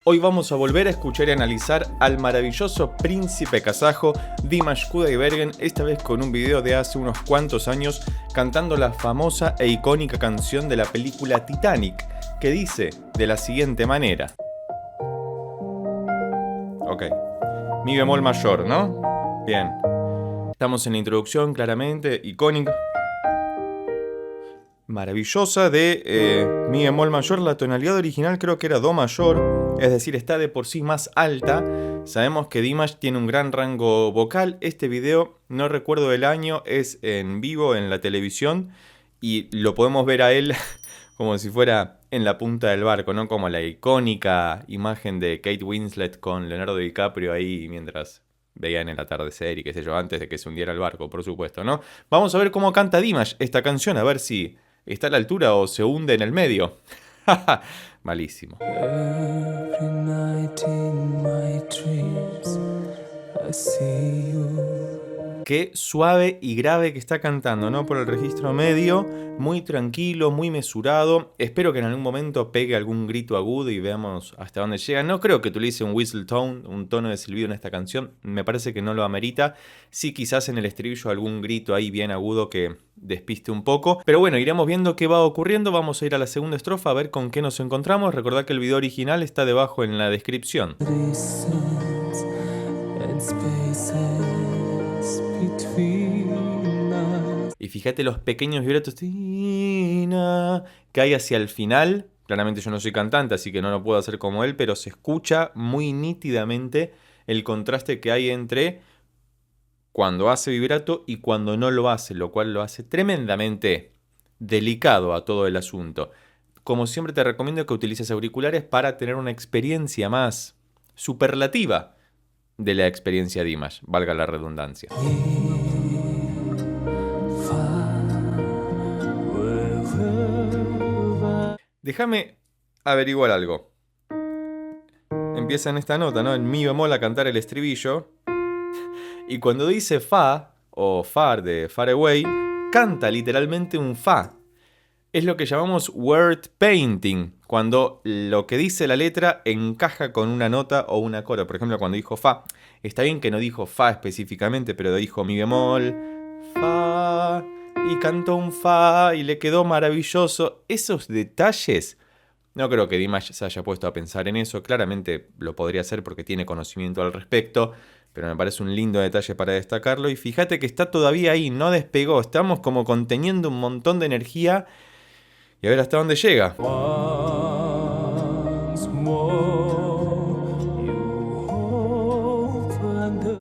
Hoy vamos a volver a escuchar y analizar al maravilloso príncipe kazajo Dimash Kudaibergen, esta vez con un video de hace unos cuantos años cantando la famosa e icónica canción de la película Titanic, que dice de la siguiente manera. Ok, mi bemol mayor, ¿no? Bien, estamos en la introducción claramente, icónica, maravillosa de mi bemol mayor. La tonalidad original creo que era do mayor, es decir, está de por sí más alta. Sabemos que Dimash tiene un gran rango vocal. Este video, no recuerdo el año, es en vivo en la televisión y lo podemos ver a él como si fuera en la punta del barco, ¿no? Como la icónica imagen de Kate Winslet con Leonardo DiCaprio ahí mientras veían el atardecer y qué sé yo, antes de que se hundiera el barco, por supuesto, ¿no? Vamos a ver cómo canta Dimash esta canción, a ver si está a la altura o se hunde en el medio. Malísimo. Every night in my dreams, I see you. Qué suave y grave que está cantando, ¿no? Por el registro medio, muy tranquilo, muy mesurado. Espero que en algún momento pegue algún grito agudo y veamos hasta dónde llega. No creo que utilice un whistle tone, un tono de silbido en esta canción. Me parece que no lo amerita. Sí, quizás en el estribillo algún grito ahí bien agudo que despiste un poco. Pero bueno, iremos viendo qué va ocurriendo. Vamos a ir a la segunda estrofa a ver con qué nos encontramos. Recordad que el video original está debajo en la descripción. Y fíjate los pequeños vibratos que hay hacia el final. Claramente yo no soy cantante, así que no lo puedo hacer como él, pero se escucha muy nítidamente el contraste que hay entre cuando hace vibrato y cuando no lo hace, lo cual lo hace tremendamente delicado a todo el asunto. Como siempre te recomiendo que utilices auriculares para tener una experiencia más superlativa de la experiencia Dimash, valga la redundancia. Déjame averiguar algo. Empieza en esta nota, ¿no? En mi bemol a cantar el estribillo. Y cuando dice fa, o far de far away, canta literalmente un fa. Es lo que llamamos word painting, cuando lo que dice la letra encaja con una nota o un acorde. Por ejemplo, cuando dijo fa, está bien que no dijo fa específicamente, pero dijo mi bemol, fa, y cantó un fa y le quedó maravilloso. Esos detalles, no creo que Dimash se haya puesto a pensar en eso. Claramente lo podría hacer porque tiene conocimiento al respecto, pero me parece un lindo detalle para destacarlo. Y fíjate que está todavía ahí, no despegó. Estamos como conteniendo un montón de energía. Y a ver hasta dónde llega.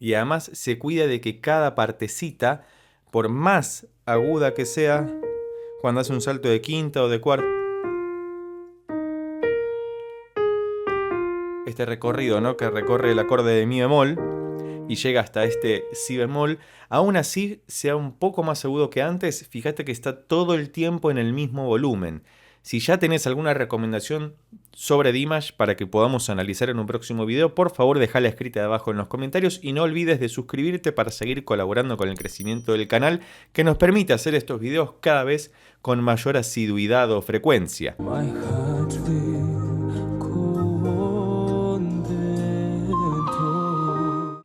Y además se cuida de que cada partecita, por más aguda que sea, cuando hace un salto de quinta o de cuarta, este recorrido, ¿no? Que recorre el acorde de mi bemol y llega hasta este si bemol, aún así sea un poco más agudo que antes. Fíjate que está todo el tiempo en el mismo volumen. Si ya tenés alguna recomendación sobre Dimash para que podamos analizar en un próximo video, por favor dejala escrita abajo en los comentarios y no olvides de suscribirte para seguir colaborando con el crecimiento del canal, que nos permite hacer estos videos cada vez con mayor asiduidad o frecuencia.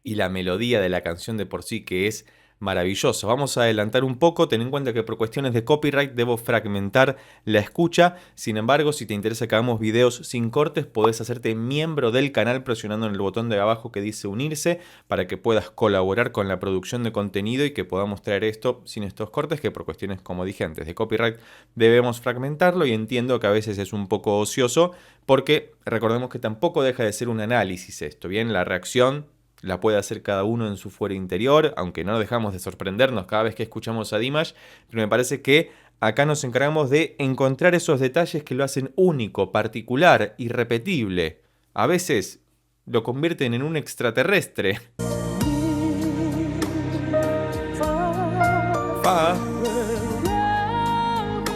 Y la melodía de la canción de por sí que es maravillosa. Vamos a adelantar un poco, ten en cuenta que por cuestiones de copyright debo fragmentar la escucha. Sin embargo, si te interesa que hagamos videos sin cortes, podés hacerte miembro del canal presionando en el botón de abajo que dice unirse para que puedas colaborar con la producción de contenido y que podamos traer esto sin estos cortes, que por cuestiones, como dije antes, de copyright debemos fragmentarlo. Y entiendo que a veces es un poco ocioso porque recordemos que tampoco deja de ser un análisis esto, ¿bien? La reacción la puede hacer cada uno en su fuero interior, aunque no dejamos de sorprendernos cada vez que escuchamos a Dimash, pero me parece que acá nos encargamos de encontrar esos detalles que lo hacen único, particular, irrepetible. A veces lo convierten en un extraterrestre. Fa.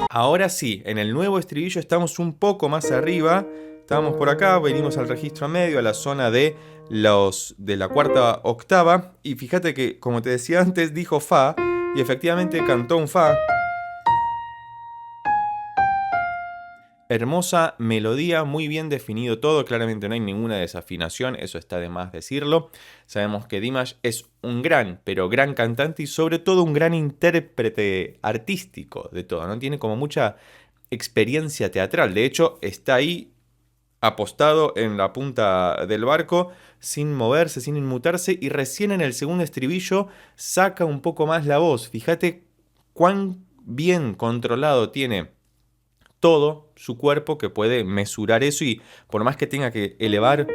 Ahora sí, en el nuevo estribillo estamos un poco más arriba. Estábamos por acá, venimos al registro medio, a la zona de la cuarta octava. Y fíjate que, como te decía antes, dijo fa y efectivamente cantó un fa. Hermosa melodía, muy bien definido todo, claramente no hay ninguna desafinación, eso está de más decirlo. Sabemos que Dimash es un gran, pero gran cantante y sobre todo un gran intérprete artístico de todo, ¿no? Tiene como mucha experiencia teatral, de hecho está ahí apostado en la punta del barco, sin moverse, sin inmutarse, y recién en el segundo estribillo saca un poco más la voz. Fíjate cuán bien controlado tiene todo su cuerpo que puede mesurar eso y por más que tenga que elevar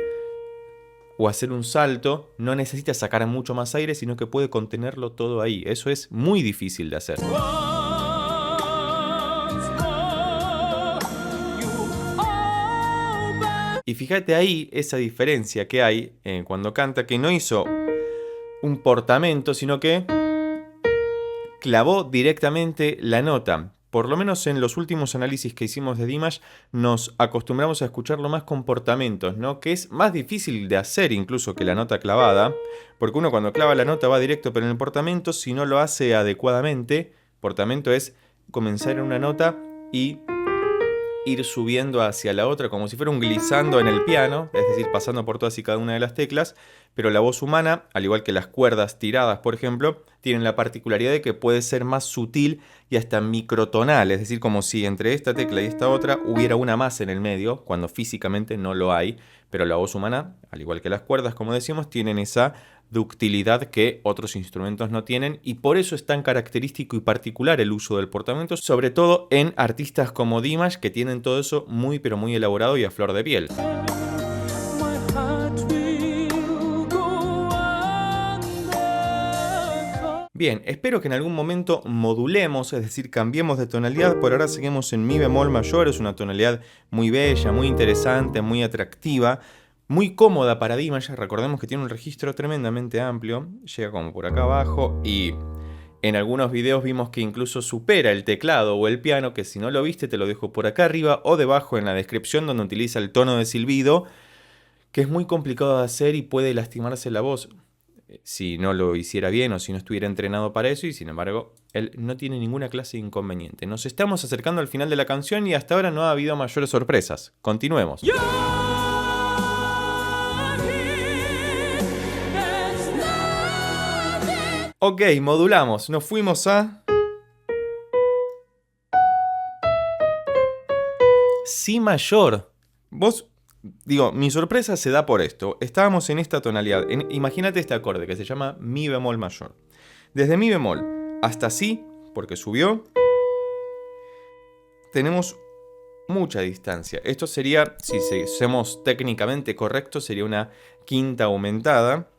o hacer un salto, no necesita sacar mucho más aire, sino que puede contenerlo todo ahí. Eso es muy difícil de hacer. Y fíjate ahí esa diferencia que hay cuando canta, que no hizo un portamento, sino que clavó directamente la nota. Por lo menos en los últimos análisis que hicimos de Dimash, nos acostumbramos a escucharlo más con portamentos, ¿no? Que es más difícil de hacer incluso que la nota clavada, porque uno cuando clava la nota va directo, pero en el portamento, si no lo hace adecuadamente, portamento es comenzar en una nota y ir subiendo hacia la otra como si fuera un glissando en el piano, es decir, pasando por todas y cada una de las teclas, pero la voz humana, al igual que las cuerdas tiradas, por ejemplo, tienen la particularidad de que puede ser más sutil y hasta microtonal, es decir, como si entre esta tecla y esta otra hubiera una más en el medio, cuando físicamente no lo hay, pero la voz humana, al igual que las cuerdas, como decimos, tienen esa ductilidad que otros instrumentos no tienen y por eso es tan característico y particular el uso del portamento, sobre todo en artistas como Dimash que tienen todo eso muy pero muy elaborado y a flor de piel. Bien, espero que en algún momento modulemos, es decir, cambiemos de tonalidad. Por ahora seguimos en mi bemol mayor, es una tonalidad muy bella, muy interesante, muy atractiva, muy cómoda para Dimash. Recordemos que tiene un registro tremendamente amplio, llega como por acá abajo y en algunos videos vimos que incluso supera el teclado o el piano, que si no lo viste te lo dejo por acá arriba o debajo en la descripción donde utiliza el tono de silbido, que es muy complicado de hacer y puede lastimarse la voz si no lo hiciera bien o si no estuviera entrenado para eso, y sin embargo él no tiene ninguna clase de inconveniente. Nos estamos acercando al final de la canción y hasta ahora no ha habido mayores sorpresas. Continuemos. Ok, modulamos, nos fuimos a Si mayor. Mi sorpresa se da por esto. Estábamos en esta tonalidad. Imagínate este acorde que se llama Mi bemol mayor. Desde Mi bemol hasta Si, porque subió, tenemos mucha distancia. Esto sería, si somos técnicamente correctos, sería una quinta aumentada.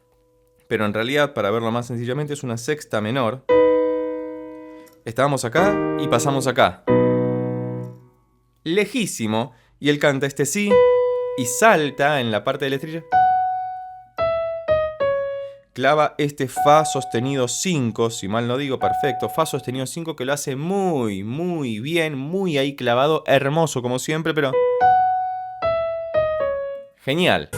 Pero en realidad, para verlo más sencillamente, es una sexta menor. Estábamos acá y pasamos acá. Lejísimo. Y él canta este Si y salta en la parte del estribillo. Clava este Fa sostenido 5, si mal no digo, perfecto. Fa sostenido 5 que lo hace muy, muy bien, muy ahí clavado, hermoso como siempre, pero genial.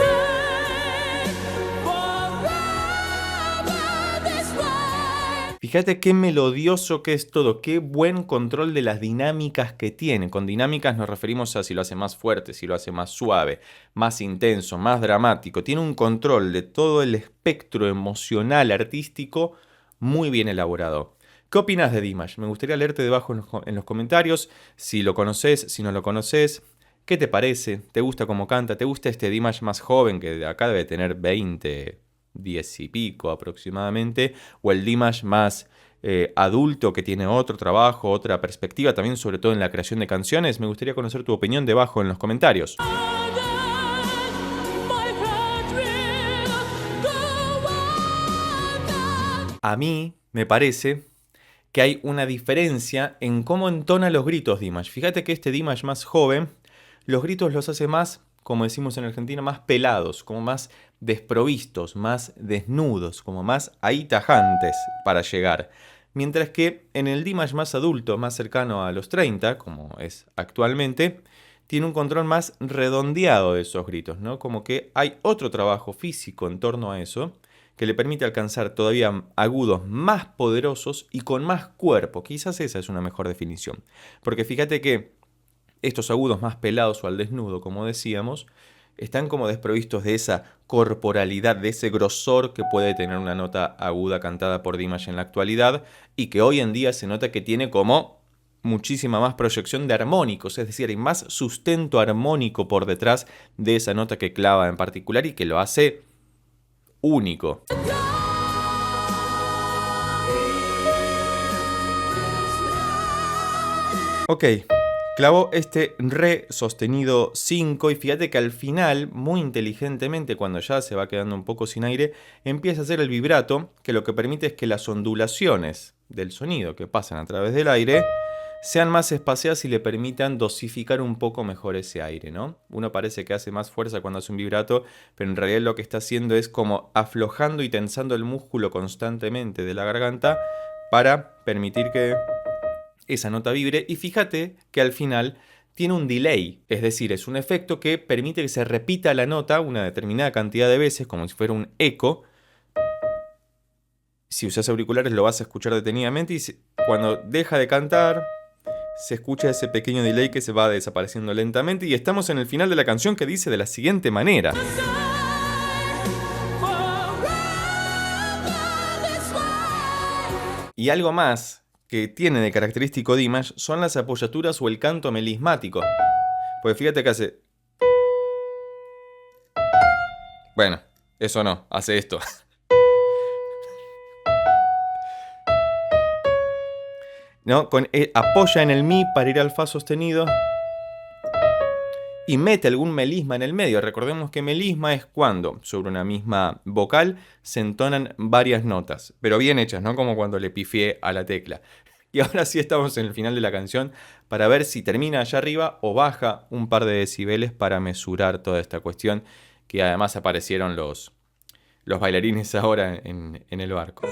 Fíjate qué melodioso que es todo, qué buen control de las dinámicas que tiene. Con dinámicas nos referimos a si lo hace más fuerte, si lo hace más suave, más intenso, más dramático. Tiene un control de todo el espectro emocional, artístico, muy bien elaborado. ¿Qué opinas de Dimash? Me gustaría leerte debajo en los comentarios, si lo conoces, si no lo conoces. ¿Qué te parece? ¿Te gusta cómo canta? ¿Te gusta este Dimash más joven que de acá debe tener 10 y pico aproximadamente, o el Dimash más adulto que tiene otro trabajo, otra perspectiva también, sobre todo en la creación de canciones? Me gustaría conocer tu opinión debajo en los comentarios. A mí me parece que hay una diferencia en cómo entona los gritos Dimash. Fíjate que este Dimash más joven, los gritos los hace más, como decimos en Argentina, más pelados, como más desprovistos, más desnudos, como más ahí tajantes para llegar. Mientras que en el Dimash más adulto, más cercano a los 30, como es actualmente, tiene un control más redondeado de esos gritos, ¿no? Como que hay otro trabajo físico en torno a eso, que le permite alcanzar todavía agudos más poderosos y con más cuerpo. Quizás esa es una mejor definición. Porque fíjate que estos agudos más pelados o al desnudo, como decíamos, están como desprovistos de esa corporalidad, de ese grosor que puede tener una nota aguda cantada por Dimash en la actualidad y que hoy en día se nota que tiene como muchísima más proyección de armónicos, es decir, hay más sustento armónico por detrás de esa nota que clava en particular y que lo hace único. Ok, clavó este re sostenido 5 y fíjate que al final, muy inteligentemente, cuando ya se va quedando un poco sin aire, empieza a hacer el vibrato, que lo que permite es que las ondulaciones del sonido que pasan a través del aire sean más espaciadas y le permitan dosificar un poco mejor ese aire, ¿no? Uno parece que hace más fuerza cuando hace un vibrato, pero en realidad lo que está haciendo es como aflojando y tensando el músculo constantemente de la garganta para permitir que esa nota vibre. Y fíjate que al final tiene un delay, es decir, es un efecto que permite que se repita la nota una determinada cantidad de veces, como si fuera un eco. Si usas auriculares lo vas a escuchar detenidamente y cuando deja de cantar se escucha ese pequeño delay que se va desapareciendo lentamente y estamos en el final de la canción que dice de la siguiente manera. Y algo más que tiene de característico Dimash son las apoyaturas o el canto melismático. Pues fíjate que hace... Bueno, eso no, hace esto. ¿No? Apoya en el mi para ir al fa sostenido y mete algún melisma en el medio. Recordemos que melisma es cuando sobre una misma vocal se entonan varias notas, pero bien hechas, no como cuando le pifié a la tecla. Y ahora sí estamos en el final de la canción para ver si termina allá arriba o baja un par de decibeles para mesurar toda esta cuestión, que además aparecieron los bailarines ahora en el barco.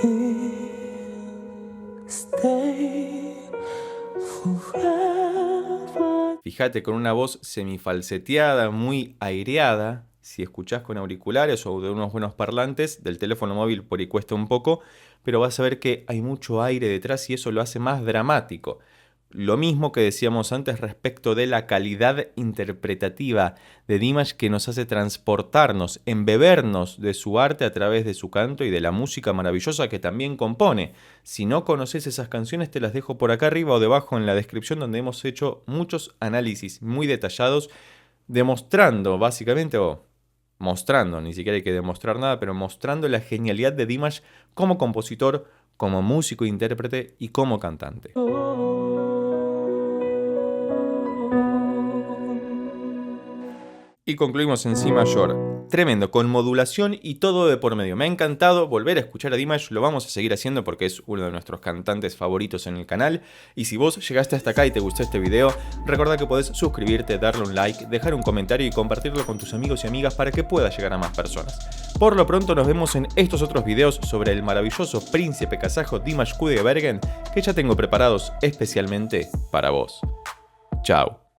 Fíjate, con una voz semifalseteada, muy aireada. Si escuchás con auriculares o de unos buenos parlantes, del teléfono móvil por ahí cuesta un poco, pero vas a ver que hay mucho aire detrás y eso lo hace más dramático. Lo mismo que decíamos antes respecto de la calidad interpretativa de Dimash, que nos hace transportarnos, embebernos de su arte a través de su canto y de la música maravillosa que también compone. Si no conoces esas canciones te las dejo por acá arriba o debajo en la descripción, donde hemos hecho muchos análisis muy detallados demostrando básicamente, mostrando, ni siquiera hay que demostrar nada, pero mostrando la genialidad de Dimash como compositor, como músico, intérprete y como cantante. Y concluimos en Si mayor. Tremendo, con modulación y todo de por medio. Me ha encantado volver a escuchar a Dimash, lo vamos a seguir haciendo porque es uno de nuestros cantantes favoritos en el canal. Y si vos llegaste hasta acá y te gustó este video, recordá que podés suscribirte, darle un like, dejar un comentario y compartirlo con tus amigos y amigas para que pueda llegar a más personas. Por lo pronto nos vemos en estos otros videos sobre el maravilloso príncipe kazajo Dimash Kudaibergen, que ya tengo preparados especialmente para vos. Chao.